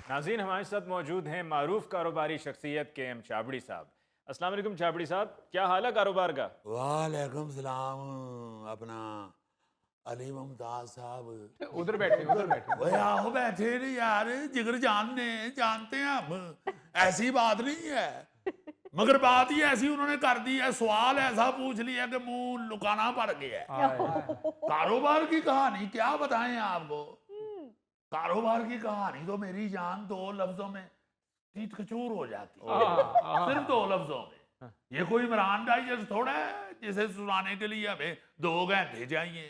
नाज़रीन, हमारे साथ मौजूद हैं मारूफ कारोबारी शख्सियत के एम छाबड़ी साहब। अस्सलाम वालेकुम छाबड़ी साहब, क्या हाल है कारोबार का? वालेकुम सलाम। अपना अली मुमताज साहब उधर बैठे। ओए आओ बैठे नहीं यार, जिगर जानते हैं हम, ऐसी बात नहीं है। मगर बात ही ऐसी उन्होंने कर दी है, सवाल ऐसा पूछ लिया कि मुंह लुकाना पड़ गया है। कारोबार की कहानी क्या बताएं आपको। कारोबार की कहानी तो मेरी जान दो लफ्जों में तीत कचूर हो जाती है, सिर्फ दो लफ्जों में। ये कोई इमरान डाइजेस्ट थोड़ा है जिसे सुनाने के लिए हमें 2 घंटे चाहिए,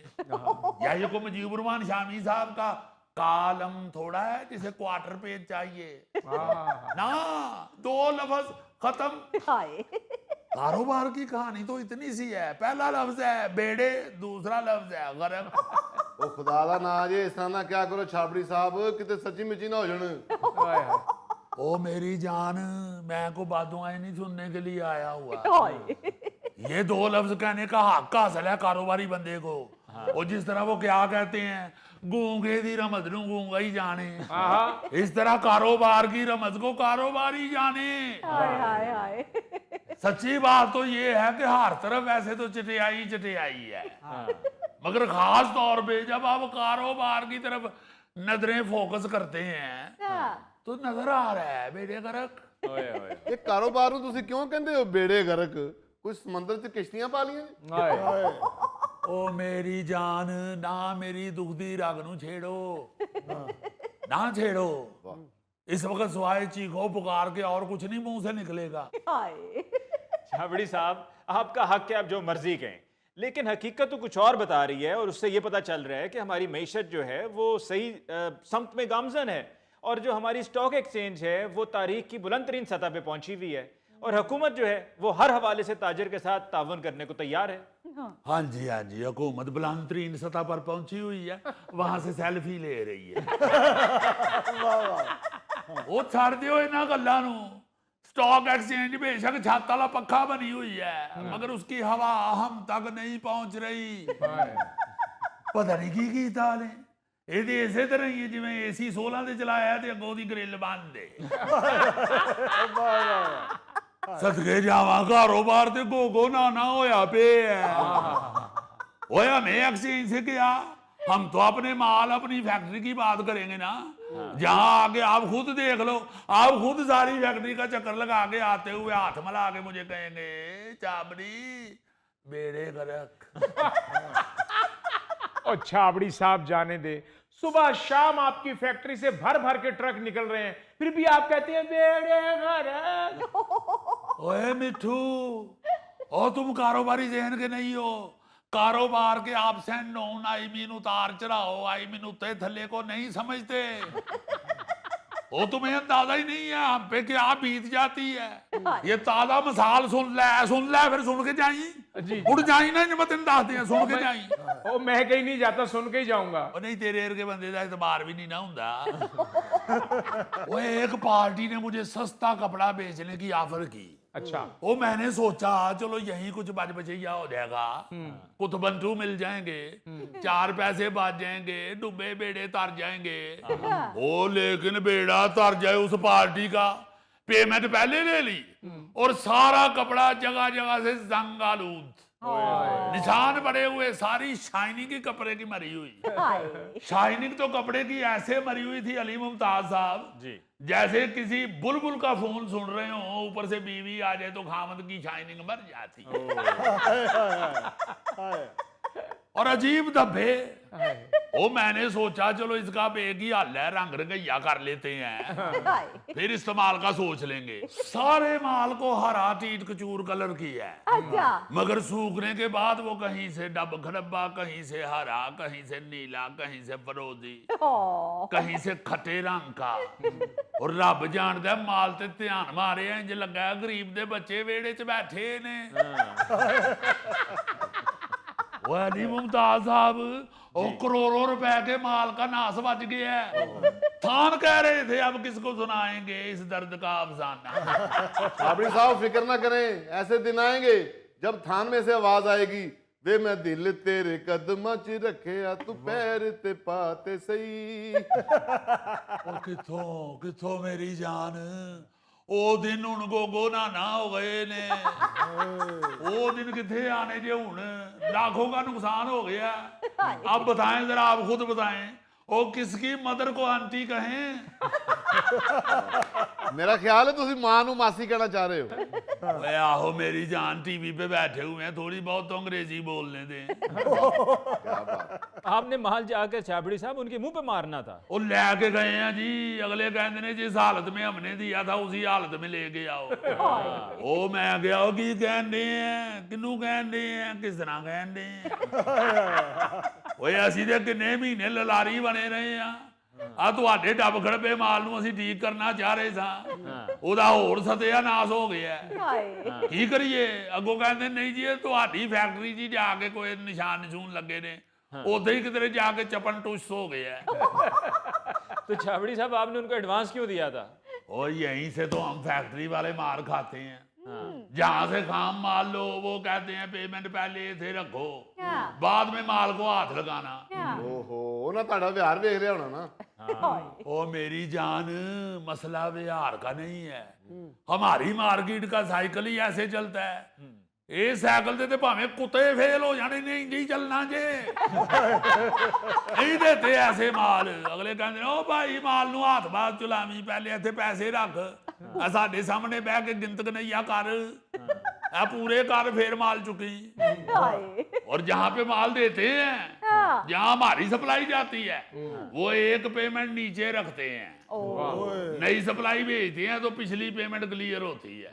या ये कोई मुजीबुर रहमान शामी साहब का कालम थोड़ा है जिसे क्वार्टर पेज चाहिए ना। 2 लफ्ज खत्म। कारोबार की कहानी तो इतनी सी है, पहला लफ्ज है बेड़े, दूसरा लफ्ज है गरक। ओ खुदा दा ना जे इस तरह ना क्या करो छाबड़ी साहब, किते सच्ची मुची ना हो जान। ओ मेरी जान, मैं को बादुआएं नहीं सुनने के लिए आया हुआ। ये 2 लफ्ज कहने का हक हासिल है कारोबारी बंदे को। और जिस तरह वो क्या कहते हैं, गूंगे दी रमज नू गूंगा ही जाने, इस तरह कारोबार की रमज को कारोबारी जाने। सच्ची बात तो ये है कि हर तरफ वैसे तो चटियाई है, मगर खास तौर पे जब आप कारोबार की तरफ नजरें फोकस करते हैं तो नजर आ रहा है बेड़े गरक। ये कारोबार ਨੂੰ ਤੁਸੀਂ ਕਿਉਂ ਕਹਿੰਦੇ ਹੋ ਬੇੜੇ ਗਰਕ? ਕੋਈ ਸਮੁੰਦਰ 'ਚ ਕਿਸ਼ਤੀਆਂ ਪਾ ਲੀਆਂ? ओ मेरी जान, ना मेरी दुखदी रग नू छेड़ो, ना छेड़ो। इस वक्त सिवाय चीखो पुकार के और कुछ नहीं मुंह से निकलेगा। छाबड़ी साहब, आपका हक है, आप जो मर्जी कहें, लेकिन हकीकत तो कुछ और बता रही है और उससे ये पता चल रहा है कि हमारी मईशत जो है वो सही समत में गामजन है, और जो हमारी स्टॉक एक्सचेंज है वो तारीख की बुलंद तरीन सतह पे पहुंची हुई है, और हुकूमत जो है वो हर हवाले से ताजिर के साथ ताउन करने को तैयार है। हाँ जी, हुकूमत बुलंद तरीन सतह पर पहुंची हुई है, वहां से सेल्फी ले रही है। वो छड़ दियो इन्हां गल्लां नू। स्टॉक एक्सचेंज बेशक छत वाला पक्का बनी हुई है, मगर उसकी हवा हम तक नहीं पहुंच रही। पता नहीं की कीता ने। ਇਹਦੇ ਇਸੇ ਤਰ੍ਹਾਂ ਹੀ ਜਿਵੇਂ AC 16 ਤੇ ਚਲਾਇਆ ਤੇ ਅੱਗੋਂ ਦੀ ਗ੍ਰਿਲ ਬੰਦ ਏ। ਸਦਕੇ ਜਾਵਾਂ, ਕਾਰੋਬਾਰ ਤੇ ਗੋਗੋ ਨਾਨਾ ਹੋਇਆ ਪਿਆ। ओए हमें एक्सचेंज से क्या, हम तो अपने माल अपनी फैक्ट्री की बात करेंगे ना। जहां आगे आप खुद देख लो, आप खुद सारी फैक्ट्री का चक्कर लगा के आते हुए हाथ मिला के मुझे कहेंगे छाबड़ी बेड़े गरक। और छाबड़ी साहब जाने दे, सुबह शाम आपकी फैक्ट्री से भर भर के ट्रक निकल रहे हैं, फिर भी आप कहते हैं बेड़े गरक। ओए मिठू, ओ तुम कारोबारी जहन के नहीं हो। कारोबार के आप सेंड डाउन आई मीन उतार चढ़ाओ, आई मीन उत्ते थल्ले को नहीं समझते। वो तुम्हें अंदाजा ही नहीं है हम पे क्या बीत जाती है। ये ताजा मिसाल सुन ले फिर सुन के जाई जी। उड़ जाई ना, मैं तेन दस दिया सुन के जाई। ओ मैं कहीं नहीं जाता, सुन के ही जाऊंगा। नहीं, तेरे वर्गे बंदे का एतबार भी नहीं ना हुंदा। वो एक पार्टी ने मुझे सस्ता कपड़ा बेचने की ऑफर की। अच्छा। वो मैंने सोचा चलो यही कुछ बच बचैया हो जाएगा, कुतबंटू मिल जाएंगे, 4 पैसे बच जाएंगे, डूबे बेड़े तर जाएंगे। वो लेकिन बेड़ा तर जाए उस पार्टी का, पेमेंट पहले ले ली और सारा कपड़ा जगह जगह से जंग आलूद, निशान पड़े हुए, सारी शाइनिंग की कपड़े की मरी हुई। शाइनिंग तो कपड़े की ऐसे मरी हुई थी अली मुमताज साहब जी, जैसे किसी बुलबुल का फोन सुन रहे हो, ऊपर से बीवी आ जाए तो खामद की शाइनिंग मर जाती। और अजीब धब्बे। वो मैंने सोचा चलो इसका एक ही हल है, रंग रंगैया कर लेते हैं, फिर इस्तेमाल का सोच लेंगे। सारे माल को हरा टीट कचूर कलर की है, मगर सूखने के बाद वो कहीं से डब खडब्बा, कहीं से हरा, कहीं से नीला, कहीं से फरोजी, कहीं से खट्टे रंग का। और रब जानदा माल ते ध्यान मारे इंज लगा गरीब दे बच्चे वेड़े च बैठे ने। वो अली मुमताज साहब, और करोड़ों रुपए के माल का नाश बच गया है। थान कह रहे थे अब किसको सुनाएंगे इस दर्द का अफसाना। छाबड़ी साहब फिक्र ना करें, ऐसे दिन आएंगे जब थान में से आवाज आएगी ਵੇ ਮੈਂ ਦਿਲ ਤੇਰੇ ਕਦਮਾਂ 'ਚ ਰੱਖਿਆ ਤੂੰ ਪੈਰ ਤੇ ਪਾ ਤੇ ਸਹੀ। ਉਹ ਕਿੱਥੋਂ ਮੇਰੀ ਜਾਨ, ਉਹ ਦਿਨ ਹੁਣ ਗੋਗੋ ਨਾਨਾ ਹੋ ਗਏ ਨੇ, ਉਹ दिन किथे आने जे हुन, लाखों का नुकसान हो गया। आप बताएं जरा, आप खुद बताएं, वो किसकी मदर को आंटी कहें? मेरा ख्याल है तुसी मां नू मासी कहना चाह रहे हो। ओए आहो मेरी जान, टीवी पे बैठे हुए हैं, थोड़ी बहुत तो अंग्रेजी बोलने दें। क्या बात। आपने महल जाकर छाबड़ी साहब उनके मुंह पे मारना था। वो लैके गए हैं जी, अगले कहते ने जिस हालत में हमने दिया था उसी हालत में लेके आओ। ओ मैं गया हो की कहने हैं, किनू कहने हैं, किस तरह कहने हैं। ओए असी ते किन्ने महीने ललारी बने रहे हैं। ਆ ਤੁਹਾਡੇ ਡੱਬ ਖੜਪੇ ਮਾਲ ਨੂੰ ਅਸੀਂ ਠੀਕ ਕਰਨਾ ਚਾਹ ਰਹੇ ਸਾਂ, ਉਹਦਾ ਹੋਰ ਸਤਿਆਨਾਸ਼ ਹੋ ਗਿਆ। ਕੀ ਕਰੀਏ? ਅੱਗੋਂ ਕਹਿੰਦੇ ਨਹੀਂ ਜੀ ਇਹ ਤੁਹਾਡੀ ਫੈਕਟਰੀ 'ਚ ਜਾ ਕੇ ਕੋਈ ਨਿਸ਼ਾਨ ਨਿਸ਼ੂਨ ਲੱਗੇ ਨੇ, ਉਦਾਂ ਹੀ ਕਿਤੇ ਜਾ ਕੇ ਚਪਨ ਟੁਸ ਹੋ ਗਿਆ। तो छाबड़ी साहब आपने उनको एडवांस क्यों दिया था? और यहीं से तो हम फैक्ट्री वाले मार खाते हैं। जहां से काम माल लो वो कहते हैं पेमेंट पहले थे रखो, बाद में माल को हाथ लगाना। ओहो, ਉਹਨਾਂ ਤੁਹਾਡਾ ਵਿਹਾਰ ਵੇਖ ਰਿਹਾ ਹੋਣਾ ਨਾ। ओ मेरी जान, मसला व्यवहार का नहीं है, हमारी मार्केट का साइकिल ही ऐसे चलता है। ये साइकिल दे भावें कुत्ते फेल हो जाने, नहीं चलना जे। नहीं देते ऐसे माल। अगले कहते ओ भाई माल नू हाथ बात चलावी, पहले इत्थे पैसे रख, साडे सामने बह के गिनत गनैया कर, पूरे कर, फिर माल चुकी। और जहां पे माल देते हैं, जहां हमारी सप्लाई जाती है, वो एक पेमेंट नीचे रखते हैं। नई सप्लाई भेजते हैं तो पिछली पेमेंट क्लियर होती है।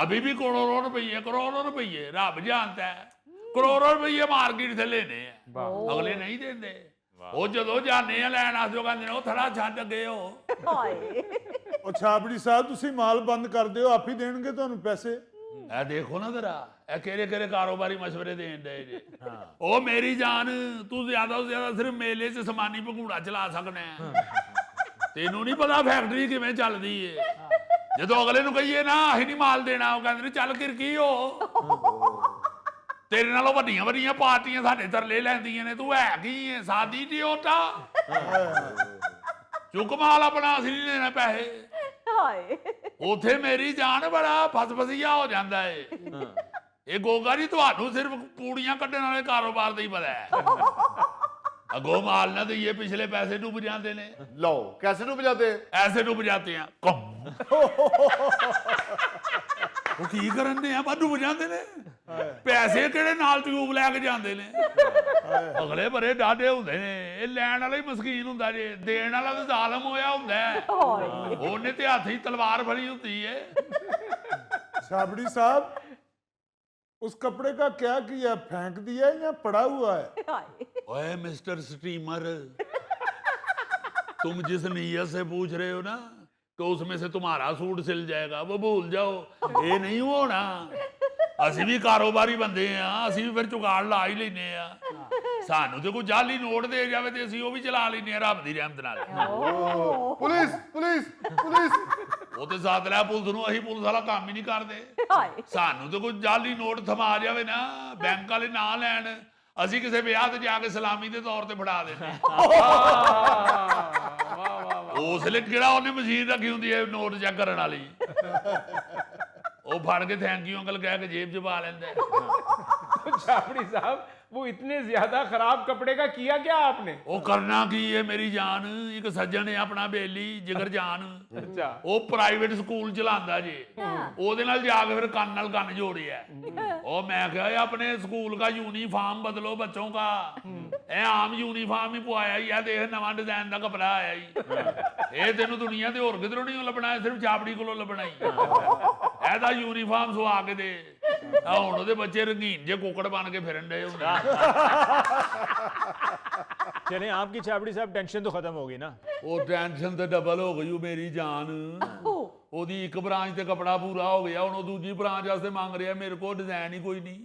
अभी भी करोड़ों रुपये रब जानता है, करोड़ों रुपये मार्केट से लेने हैं, अगले नहीं देते। वो जो जाने लैन आते कहते वो थोड़ा छड्ड गए हो। ਉਹ ਛਾਬੜੀ ਸਾਹਿਬ ਤੁਸੀਂ ਮਾਲ ਬੰਦ ਕਰ ਦਿਓ, ਆਪ ਹੀ ਦੇਣਗੇ ਤੁਹਾਨੂੰ ਪੈਸੇ। ए देखो ना जरा, ए केरे कारोबारी मशवरे देन दे जे। ओ मेरी जान, तू ज्यादा से ज्यादा सिर्फ मेले च समानी भगूड़ा चला सकना है, तेनू नहीं पता फैक्ट्री किवें चलदी है। जदों अगले नू कहिए ना असीं नहीं माल देना, वो कहंदे ने चल किरकी हो, तेरे नालों वड्डियां वड्डियां पार्टियां साडे तरले लैंदियां ने, तू है की है सादी इडियोटा। चुक माल अपना, असीं नहीं देना पैसे। उथे मेरी जान बड़ा फसफसिया हो जाता है। ये गोगा जी तुहानू सिर्फ पूड़ियां कड्ढण वाले कारोबार दा ही पता है, अगो माल ना दईए पिछले पैसे डूब जाते ने। लो कैसे डूब जाते हैं? ऐसे डूब जाते हैं। कम वो की करन दे आ, डूब जाते ने। पैसे किहड़े नाल ट्यूब लैके जाते ने, अगले बड़े डाढे हुंदे ने। ये लैण वाला ही मस्कीन हुंदा जे, देण वाला तो जालम होया हुंदा है, ओने ते हत्थ ही तलवार फड़ी हुंदी है। छाबड़ी साहब उस कपड़े का क्या किया, फेंक दिया या पड़ा हुआ है? ओए मिस्टर स्टीमर, तुम जिस नीयत से पूछ रहे हो ना कि उसमें से तुम्हारा सूट सिल जाएगा, वो भूल जाओ, ये नहीं होना। ਅਸੀਂ ਵੀ ਕਾਰੋਬਾਰੀ ਬੰਦੇ ਆ, ਅਸੀਂ ਵੀ ਫਿਰ ਚੁਗਾੜ ਲਾ ਹੀ ਲੈਨੇ ਆ। ਸਾਨੂੰ ਤੇ ਕੋਈ ਜਾਲੀ ਨੋਟ ਦੇ ਜਾਵੇ ਤੇ ਅਸੀਂ ਉਹ ਵੀ ਚਲਾ ਲੈਨੇ ਆ ਰੱਬ ਦੀ ਰਹਿਮਤ ਨਾਲ। Police police police. ਉਹ ਤੇ ਸਾਥ ਲੈ ਪੁਲਿਸ ਨੂੰ, ਅਸੀਂ ਪੁਲਿਸ ਵਾਲਾ ਕੰਮ ਹੀ ਨਹੀਂ ਕਰਦੇ। ਸਾਨੂੰ ਤੇ ਕੋਈ ਜਾਲੀ ਨੋਟ ਥਮਾ ਜਾਵੇ ਨਾ, ਬੈਂਕ ਵਾਲੇ ਨਾ ਲੈਣ, ਅਸੀਂ ਕਿਸੇ ਵਿਆਹ ਤੇ ਜਾ ਕੇ ਸਲਾਮੀ ਦੇ ਤੌਰ ਤੇ ਫੜਾ ਦਿੰਦੇ। ਉਸ ਲਈ ਕਿਹੜਾ ਉਹਨੇ ਮਸ਼ੀਨ ਰੱਖੀ ਹੁੰਦੀ ਹੈ ਨੋਟ ਚੈੱਕ ਕਰਨ ਵਾਲੀ, ਉਹ ਫੜ ਕੇ ਥੈਂਕ ਯੂ ਅੰਕਲ ਕਹਿ ਕੇ ਜੇਬ 'ਚ ਪਾ ਲੈਂਦਾ। तो छाबड़ी साहब वो इतने ज्यादा खराब कपड़े का किया क्या आपने? ਉਹ ਕਰਨਾ ਕੀ ਹੈ ਮੇਰੀ ਜਾਨ, ਇੱਕ ਸੱਜਣ ਹੈ ਆਪਣਾ ਬੇਲੀ ਜਿਗਰ ਜਾਨ, अच्छा ਉਹ ਪ੍ਰਾਈਵੇਟ ਸਕੂਲ ਚਲਾਉਂਦਾ ਜੇ, ਉਹਦੇ ਨਾਲ ਜਾ ਕੇ ਫਿਰ ਕੰਨ ਨਾਲ ਕੰਨ ਜੋੜਿਆ। ਉਹ ਮੈਂ ਕਿਹਾ ਇਹ ਆਪਣੇ ਸਕੂਲ ਦਾ यूनिफॉर्म बदलो बच्चों का, ਇਹ ਆਮ यूनिफॉर्म ਹੀ ਪਵਾਇਆ ਹੀ ਆ, ਦੇਖ ਨਵਾਂ ਡਿਜ਼ਾਈਨ ਦਾ ਕਪੜਾ ਆਇਆ ਹੀ, ਇਹ ਤੈਨੂੰ ਦੁਨੀਆ ਤੇ ਹੋਰ ਕਿਧਰੋਂ ਨਹੀਂ ਲੱਭਣਾ, ਸਿਰਫ ਛਾਬੜੀ ਕੋਲੋਂ ਲੱਭਣਾ ਹੀ। ਇਹਦਾ यूनिफॉर्म ਸਵਾ ਕੇ ਦੇ। ਹੁਣ ਉਹਦੇ ਬੱਚੇ ਰੰਗੀਨ ਜੇ ਕੁੱਕੜ ਬਣ ਕੇ ਫਿਰਨ ਡਏ ਹੁੰਦੇ। चलें, आपकी छाबड़ी साहब टेंशन तो खत्म होगी ना? ਉਹ ਟੈਨਸ਼ਨ ਤੇ ਡਬਲ ਹੋ ਗਈ ਉਹ ਮੇਰੀ ਜਾਨ। ਉਹਦੀ ਇੱਕ ਬ੍ਰਾਂਚ ਤੇ ਕਪੜਾ ਪੂਰਾ ਹੋ ਗਿਆ, ਹੁਣ ਉਹ ਦੂਜੀ ਬ੍ਰਾਂਚ ਵਾਸਤੇ ਮੰਗ ਰਿਹਾ, ਮੇਰੇ ਕੋਲ ਡਿਜ਼ਾਈਨ ਹੀ ਕੋਈ ਨਹੀਂ।